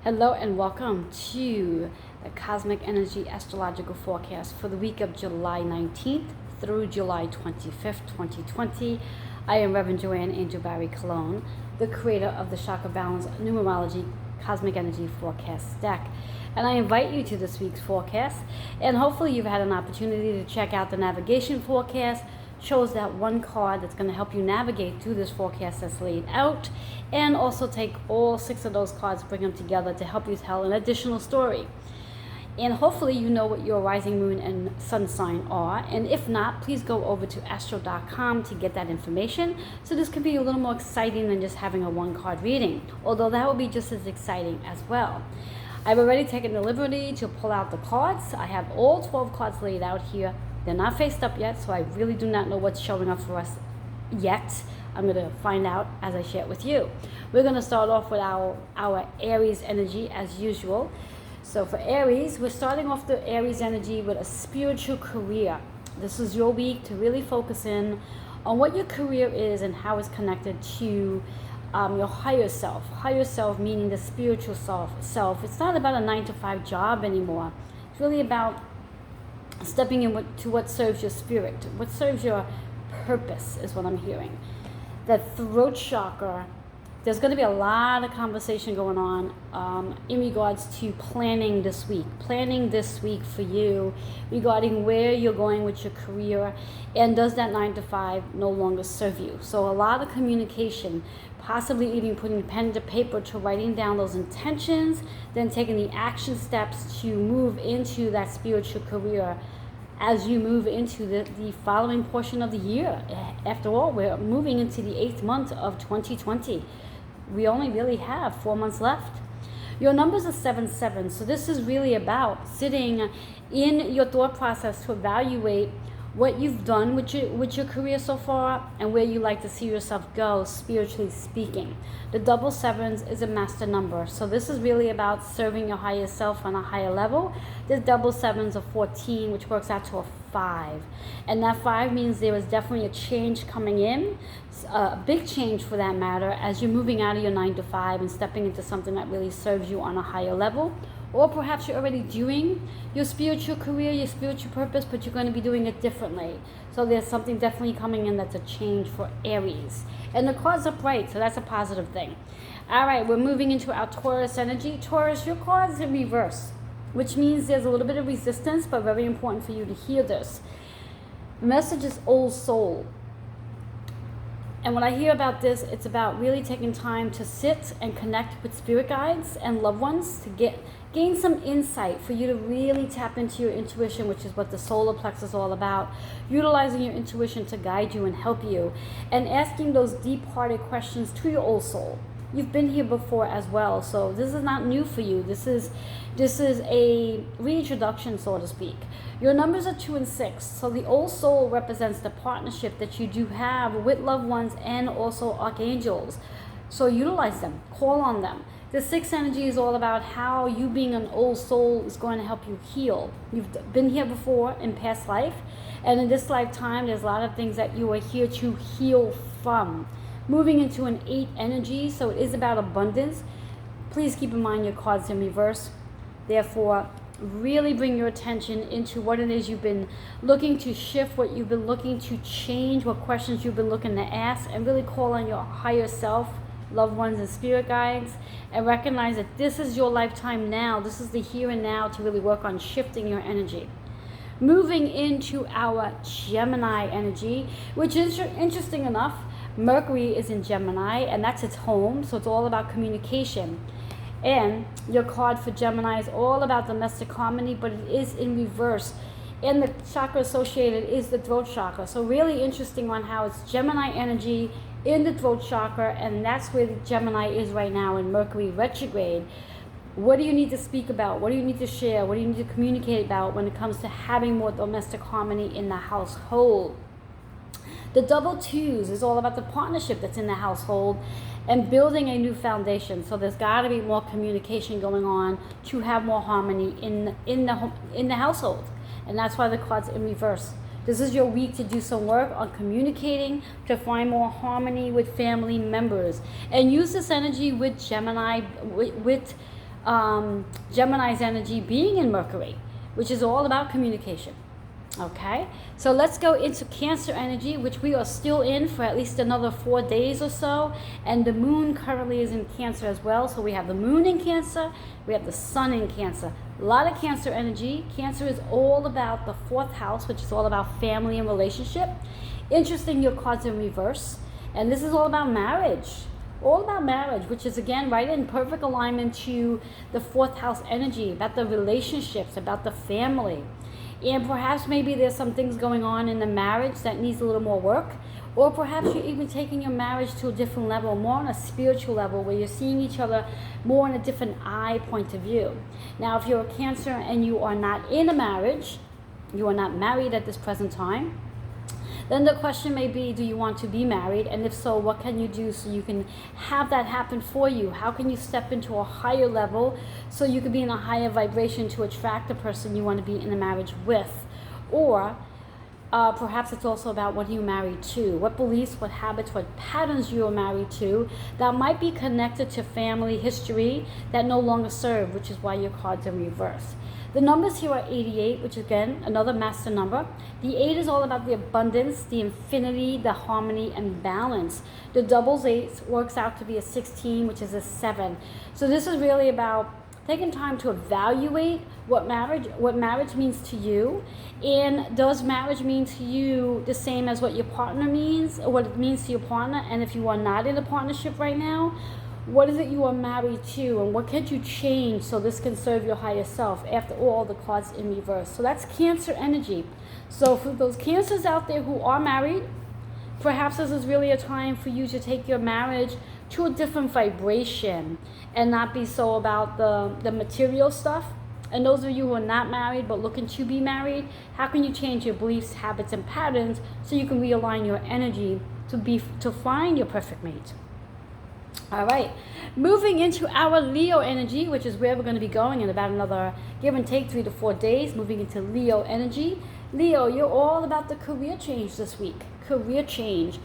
Hello and welcome to the Cosmic Energy Astrological Forecast for the week of July 19th through July 25th, 2020. I am Reverend Joanne Angel Barry Cologne, the creator of the Chakra Balance Numerology Cosmic Energy Forecast deck. And I invite you to this week's forecast, and hopefully you've had an opportunity to check out the navigation forecast. Chose that one card that's going to help you navigate through this forecast that's laid out, and also take all 6 of those cards, bring them together to help you tell an additional story. And hopefully you know what your rising moon and sun sign are, and if not, please go over to astro.com to get that information. So this could be a little more exciting than just having a one card reading, although that will be just as exciting as well. I've already taken the liberty to pull out the cards. I have all 12 cards laid out here. They're not faced up yet, so I really do not know what's showing up for us yet. I'm going to find out as I share it with you. We're going to start off with our Aries energy as usual. So for Aries, we're starting off the Aries energy with a spiritual career. This is your week to really focus in on what your career is and how it's connected to your higher self. Higher self meaning the spiritual self. It's not about a 9-to-5 job anymore. It's really about stepping into what serves your spirit, what serves your purpose is what I'm hearing. The throat chakra, there's going to be a lot of conversation going on in regards to planning this week for you regarding where you're going with your career, and does that 9-to-5 no longer serve you. So a lot of communication, possibly even putting pen to paper to writing down those intentions, then taking the action steps to move into that spiritual career as you move into the following portion of the year. After all, we're moving into the 8th month of 2020. We only really have 4 months left. Your numbers are 7-7, so this is really about sitting in your thought process to evaluate what you've done with your career so far and where you like to see yourself go, spiritually speaking. The double sevens is a master number, so this is really about serving your higher self on a higher level. The double sevens are 14, which works out to a 5, and that 5 means there is definitely a change coming in, a big change for that matter, as you're moving out of your 9-to-5 and stepping into something that really serves you on a higher level. Or perhaps you're already doing your spiritual career, your spiritual purpose, but you're going to be doing it differently. So there's something definitely coming in that's a change for Aries. And the cards are bright, so that's a positive thing. All right, we're moving into our Taurus energy. Taurus, your card's in reverse, which means there's a little bit of resistance, but very important for you to hear this. The message is old soul. And when I hear about this, it's about really taking time to sit and connect with spirit guides and loved ones to gain some insight, for you to really tap into your intuition, which is what the solar plexus is all about. Utilizing your intuition to guide you and help you, and asking those deep-hearted questions to your old soul. You've been here before as well, so this is not new for you. This is a reintroduction, so to speak. Your numbers are 2 and 6, so the old soul represents the partnership that you do have with loved ones and also archangels. So utilize them, call on them. The 6 energy is all about how you being an old soul is going to help you heal. You've been here before in past life, and in this lifetime, there's a lot of things that you are here to heal from. Moving into an 8 energy, so it is about abundance. Please keep in mind your cards in reverse. Therefore, really bring your attention into what it is you've been looking to shift, what you've been looking to change, what questions you've been looking to ask, and really call on your higher self, loved ones, and spirit guides, and recognize that this is your lifetime now. This is the here and now to really work on shifting your energy. Moving into our Gemini energy, which is interesting enough. Mercury is in Gemini, and that's its home, so it's all about communication. And your card for Gemini is all about domestic harmony, but it is in reverse. And the chakra associated is the throat chakra. So really interesting on how it's Gemini energy in the throat chakra, and that's where the Gemini is right now in Mercury retrograde. What do you need to speak about? What do you need to share? What do you need to communicate about when it comes to having more domestic harmony in the household? The double 2s is all about the partnership that's in the household and building a new foundation. So there's got to be more communication going on to have more harmony in the household, and that's why the card's in reverse. This is your week to do some work on communicating, to find more harmony with family members, and use this energy with Gemini, with Gemini's energy being in Mercury, which is all about communication. Okay, so let's go into Cancer energy, which we are still in for at least another 4 days or so. And the moon currently is in Cancer as well. So we have the moon in Cancer, we have the sun in Cancer. A lot of Cancer energy. Cancer is all about the 4th house, which is all about family and relationship. Interesting, your cards in reverse. And this is all about marriage. All about marriage, which is again right in perfect alignment to the 4th house energy, about the relationships, about the family. And perhaps maybe there's some things going on in the marriage that needs a little more work. Or perhaps you're even taking your marriage to a different level, more on a spiritual level, where you're seeing each other more in a different eye point of view. Now, if you're a Cancer and you are not in a marriage, you are not married at this present time, then the question may be, do you want to be married? And if so, what can you do so you can have that happen for you? How can you step into a higher level so you can be in a higher vibration to attract the person you want to be in a marriage with? Or perhaps it's also about what are you married to? What beliefs, what habits, what patterns you are married to that might be connected to family history that no longer serve, which is why your cards are reversed. The numbers here are 88, which is again another master number. The 8 is all about the abundance, the infinity, the harmony, and balance. The doubles 8 works out to be a 16, which is a 7. So this is really about taking time to evaluate what marriage means to you, and does marriage mean to you the same as what your partner means, or what it means to your partner? And if you are not in a partnership right now, what is it you are married to, and what can you change so this can serve your higher self? After all, the cards in reverse. So that's Cancer energy. So for those Cancers out there who are married, perhaps this is really a time for you to take your marriage to a different vibration and not be so about the material stuff. And those of you who are not married but looking to be married, how can you change your beliefs, habits, and patterns so you can realign your energy to find your perfect mate? All right, moving into our Leo energy, which is where we're going to be going in about another give and take 3 to 4 days, moving into Leo energy. Leo, you're all about the career change this week. Career change.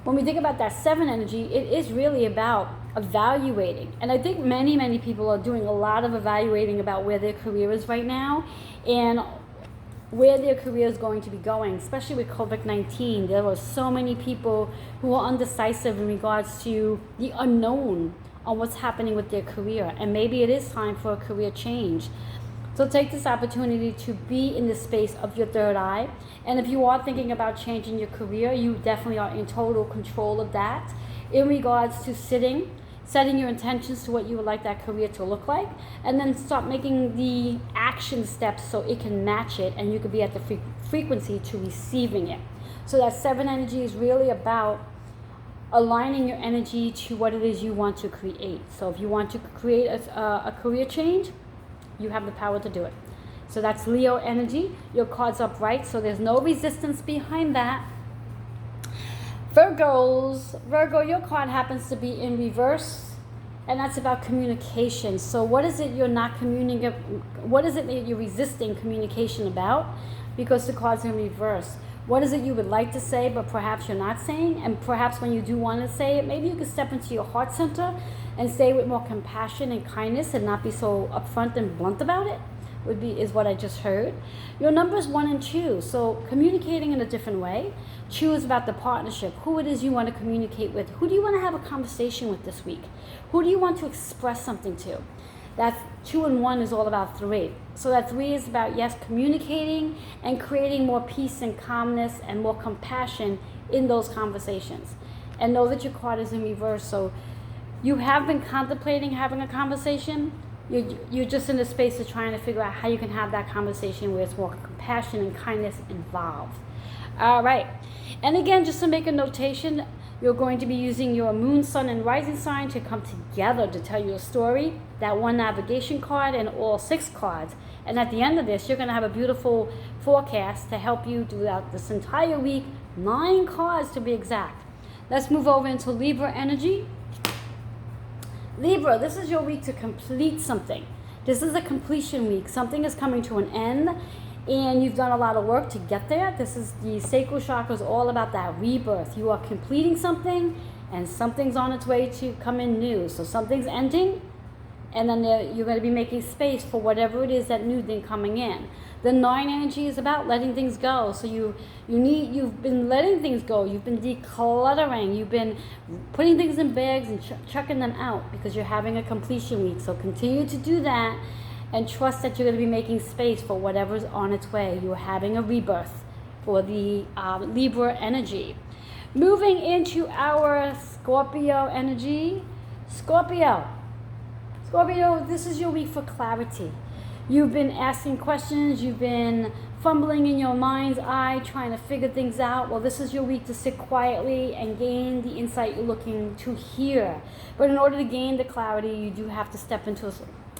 When we think about that 7 energy, it is really about evaluating. And I think many people are doing a lot of evaluating about where their career is right now and where their career is going to be going, especially with COVID-19. There were so many people who are undecisive in regards to the unknown on what's happening with their career. And maybe it is time for a career change. So take this opportunity to be in the space of your third eye. And if you are thinking about changing your career, you definitely are in total control of that in regards to setting your intentions to what you would like that career to look like, and then start making the action steps so it can match it and you could be at the frequency to receiving it. So that 7 energy is really about aligning your energy to what it is you want to create. So if you want to create a career change, you have the power to do it. So that's Leo energy. Your card's upright, so there's no resistance behind that. Virgo, your card happens to be in reverse, and that's about communication. So what is it you're not communicating? What is it that you're resisting communication about? Because the card's in reverse. What is it you would like to say, but perhaps you're not saying? And perhaps when you do want to say it, maybe you can step into your heart center and say it with more compassion and kindness and not be so upfront and blunt about it. Is what I just heard. Your numbers 1 and 2, so communicating in a different way. 2 is about the partnership, who it is you want to communicate with. Who do you want to have a conversation with this week? Who do you want to express something to? That 2 and 1 is all about 3. So that 3 is about, yes, communicating and creating more peace and calmness and more compassion in those conversations. And know that your card is in reverse, so you have been contemplating having a conversation. You're just in the space of trying to figure out how you can have that conversation where it's more compassion and kindness involved. All right. And again, just to make a notation, you're going to be using your moon, sun, and rising sign to come together to tell you a story. That 1 navigation card and all 6 cards. And at the end of this, you're going to have a beautiful forecast to help you throughout this entire week. 9 cards to be exact. Let's move over into Libra energy. Libra, this is your week to complete something. This is a completion week. Something is coming to an end, and you've done a lot of work to get there. This is the sacral chakra is all about that rebirth. You are completing something, and something's on its way to come in new. So something's ending, And then you're going to be making space for whatever it is, that new thing coming in. The 9 energy is about letting things go. So you've been letting things go. You've been decluttering. You've been putting things in bags and chucking them out because you're having a completion week. So continue to do that and trust that you're going to be making space for whatever's on its way. You're having a rebirth for the Libra energy. Moving into our Scorpio energy. Scorpio, this is your week for clarity. You've been asking questions, you've been fumbling in your mind's eye, trying to figure things out. Well, this is your week to sit quietly and gain the insight you're looking to hear. But in order to gain the clarity, you do have to step into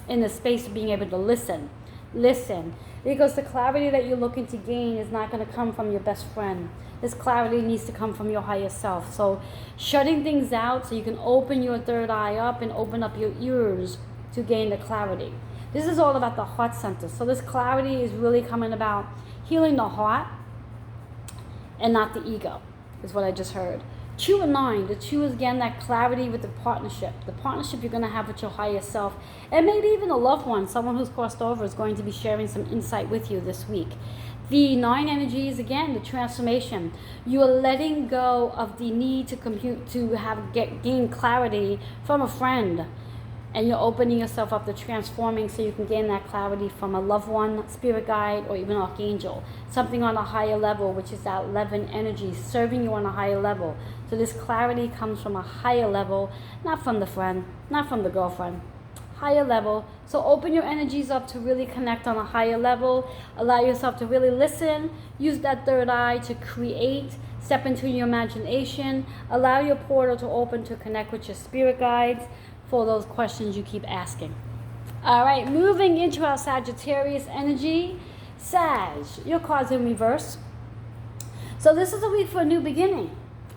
the space of being able to listen. Listen, because the clarity that you're looking to gain is not going to come from your best friend. This clarity needs to come from your higher self. So shutting things out so you can open your third eye up and open up your ears to gain the clarity. This is all about the heart center. So this clarity is really coming about healing the heart and not the ego, is what I just heard. 2 and 9. The 2 is, again, that clarity with the partnership. The partnership you're going to have with your higher self. And maybe even a loved one, someone who's crossed over, is going to be sharing some insight with you this week. The 9 energy is, again, the transformation. You are letting go of the need to gain clarity from a friend. And you're opening yourself up to transforming so you can gain that clarity from a loved one, spirit guide, or even archangel. Something on a higher level, which is that 11 energy, serving you on a higher level. So this clarity comes from a higher level, not from the friend, not from the girlfriend. Higher level. So open your energies up to really connect on a higher level. Allow yourself to really listen. Use that third eye to create. Step into your imagination. Allow your portal to open to connect with your spirit guides for those questions you keep asking. All right, moving into our Sagittarius energy. Sag, your cards in reverse. So this is a week for a new beginning.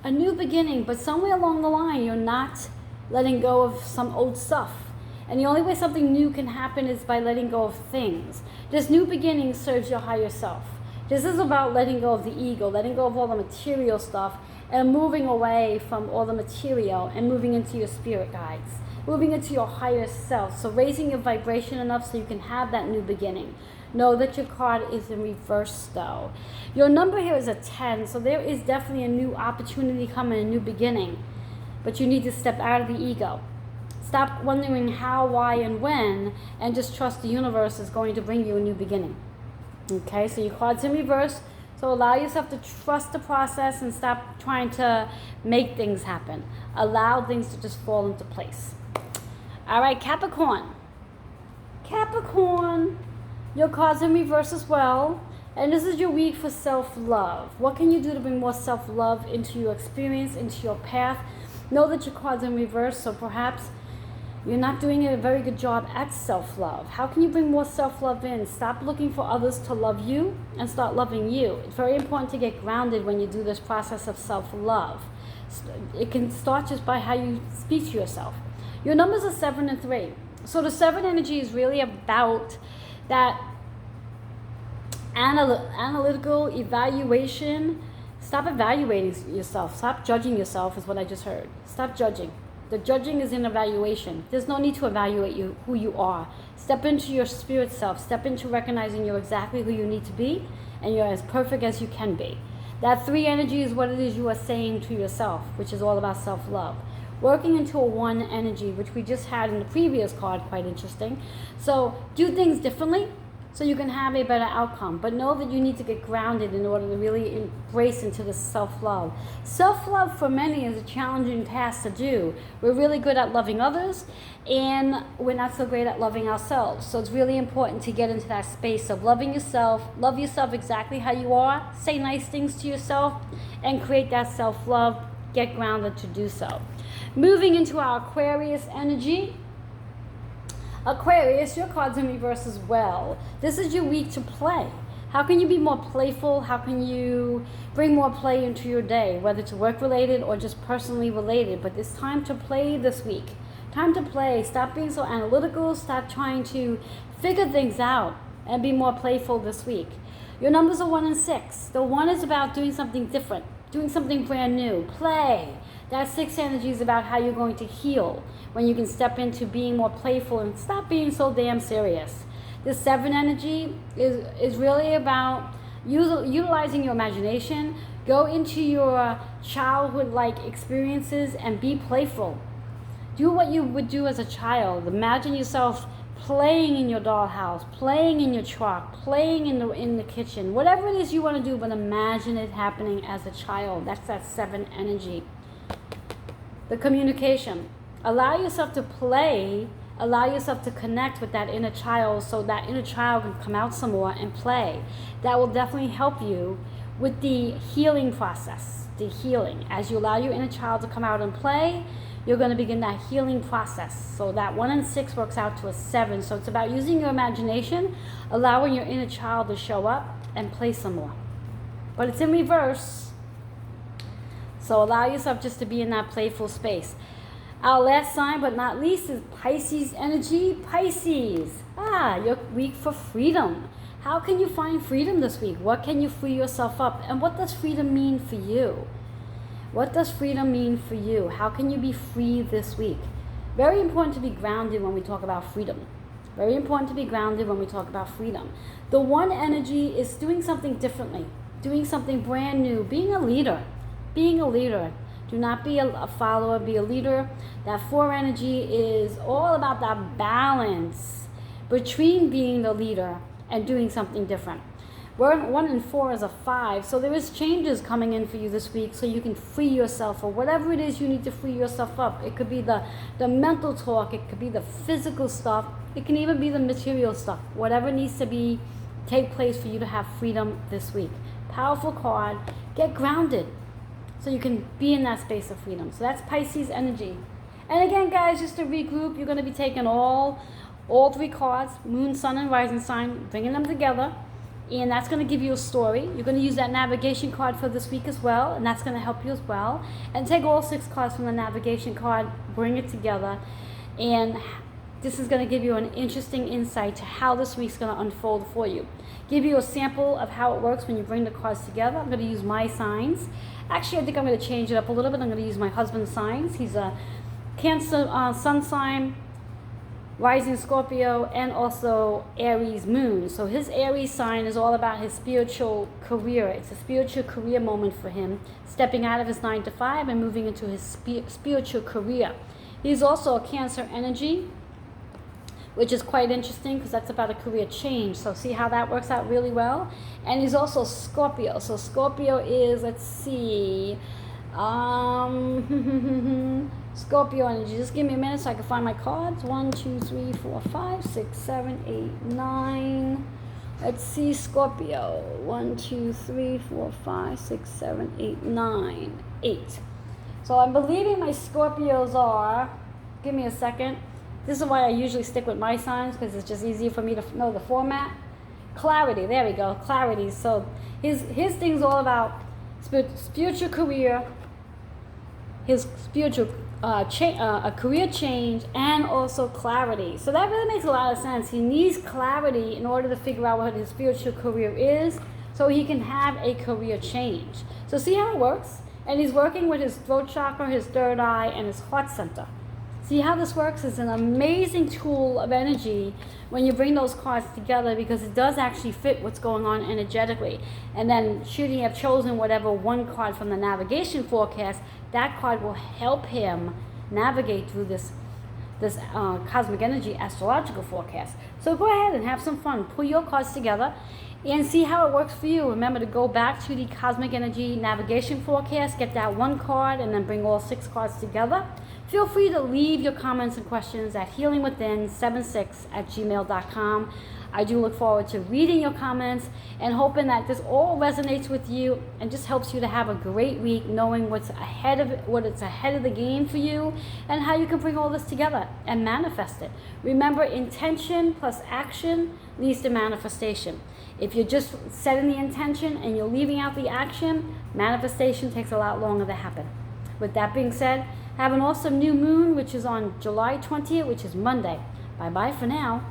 A new beginning, but somewhere along the line, you're not letting go of some old stuff. And the only way something new can happen is by letting go of things. This new beginning serves your higher self. This is about letting go of the ego, letting go of all the material stuff, and moving away from all the material and moving into your spirit guides. Moving into your higher self. So raising your vibration enough so you can have that new beginning. Know that your card is in reverse though. Your number here is a 10, so there is definitely a new opportunity coming, a new beginning. But you need to step out of the ego. Stop wondering how, why, and when, and just trust the universe is going to bring you a new beginning. Okay, so your card's in reverse. So allow yourself to trust the process and stop trying to make things happen. Allow things to just fall into place. All right, Capricorn. Capricorn, your card's in reverse as well. And this is your week for self-love. What can you do to bring more self-love into your experience, into your path? Know that your card's in reverse, so perhaps you're not doing a very good job at self-love. How can you bring more self-love in? Stop looking for others to love you and start loving you. It's very important to get grounded when you do this process of self-love. It can start just by how you speak to yourself. Your numbers are 7 and 3. So the 7 energy is really about that analytical evaluation. Stop evaluating yourself. Stop judging yourself is what I just heard. Stop judging. The judging is in evaluation. There's no need to evaluate who you are. Step into your spirit self. Step into recognizing you're exactly who you need to be and you're as perfect as you can be. That 3 energy is what it is you are saying to yourself, which is all about self-love. Working into a 1 energy, which we just had in the previous card, quite interesting. So do things differently so you can have a better outcome. But know that you need to get grounded in order to really embrace into the self-love. Self-love for many is a challenging task to do. We're really good at loving others, and we're not so great at loving ourselves. So it's really important to get into that space of loving yourself, love yourself exactly how you are, say nice things to yourself, and create that self-love. Get grounded to do so. Moving into our Aquarius energy. Aquarius, your card's in reverse as well. This is your week to play. How can you be more playful? How can you bring more play into your day, whether it's work related or just personally related? But it's time to play this week. Time to play. Stop being so analytical. Stop trying to figure things out and be more playful this week. Your numbers are 1 and 6. The 1 is about doing something different, doing something brand new. Play. That 6 energy is about how you're going to heal, when you can step into being more playful and stop being so damn serious. The 7 energy is really about utilizing your imagination. Go into your childhood-like experiences and be playful. Do what you would do as a child. Imagine yourself playing in your dollhouse, playing in your truck, playing in the kitchen, whatever it is you want to do, but imagine it happening as a child. That's that 7 energy. The communication. Allow yourself to play, allow yourself to connect with that inner child so that inner child can come out some more and play. That will definitely help you with the healing process, the healing. As you allow your inner child to come out and play, you're going to begin that healing process. So that 1 and 6 works out to a 7. So it's about using your imagination, allowing your inner child to show up and play some more. But it's in reverse. So allow yourself just to be in that playful space. Our last sign, but not least, is Pisces energy. Pisces. Your week for freedom. How can you find freedom this week? What can you free yourself up? And what does freedom mean for you? What does freedom mean for you? How can you be free this week? Very important to be grounded when we talk about freedom. Very important to be grounded when we talk about freedom. The 1 energy is doing something differently, doing something brand new, being a leader. Being a leader. Do not be a follower, be a leader. That 4 energy is all about that balance between being the leader and doing something different. 1 and 4 is a 5, so there is changes coming in for you this week so you can free yourself, or whatever it is you need to free yourself up. It could be the mental talk, it could be the physical stuff, it can even be the material stuff. Whatever needs to take place for you to have freedom this week. Powerful card. Get grounded so you can be in that space of freedom. So that's Pisces energy. And again, guys, just to regroup, you're going to be taking all 3 cards, moon, sun, and rising sign, bringing them together. And that's going to give you a story. You're going to use that navigation card for this week as well, and that's going to help you as well. And take all 6 cards from the navigation card, bring it together, and this is going to give you an interesting insight to how this week's going to unfold for you. Give you a sample of how it works when you bring the cards together. I'm going to use my signs. Actually, I think I'm going to change it up a little bit. I'm going to use my husband's signs. He's a Cancer sun sign, rising Scorpio, and also Aries moon. So his Aries sign is all about his spiritual career. It's a spiritual career moment for him, stepping out of his 9 to 5 and moving into his spiritual career. He's also a Cancer energy, which is quite interesting because that's about a career change. So see how that works out really well. And he's also Scorpio. So Scorpio is, let's see, Scorpio energy. Just give me a minute so I can find my cards. 1, 2, 3, 4, 5, 6, 7, 8, 9. Let's see, Scorpio. 1, 2, 3, 4, 5, 6, 7, 8, 9, 8. So I'm believing my Scorpios are, give me a second. This is why I usually stick with my signs, because it's just easier for me to know the format. Clarity, there we go, clarity. So his thing's all about spiritual career, his spiritual a career change, and also clarity. So that really makes a lot of sense. He needs clarity in order to figure out what his spiritual career is so he can have a career change. So see how it works? And he's working with his throat chakra, his third eye, and his heart center. See how this works? Is an amazing tool of energy when you bring those cards together, because it does actually fit what's going on energetically. And then should he have chosen whatever one card from the navigation forecast, that card will help him navigate through this cosmic energy astrological forecast. So go ahead and have some fun. Pull your cards together and see how it works for you. Remember to go back to the cosmic energy navigation forecast, get that one card, and then bring all 6 cards together. Feel free to leave your comments and questions at healingwithin76@gmail.com. I do look forward to reading your comments and hoping that this all resonates with you and just helps you to have a great week, knowing what's ahead of the game for you and how you can bring all this together and manifest it. Remember, intention plus action leads to manifestation. If you're just setting the intention and you're leaving out the action, manifestation takes a lot longer to happen. With that being said, have an awesome new moon, which is on July 20th, which is Monday. Bye-bye for now.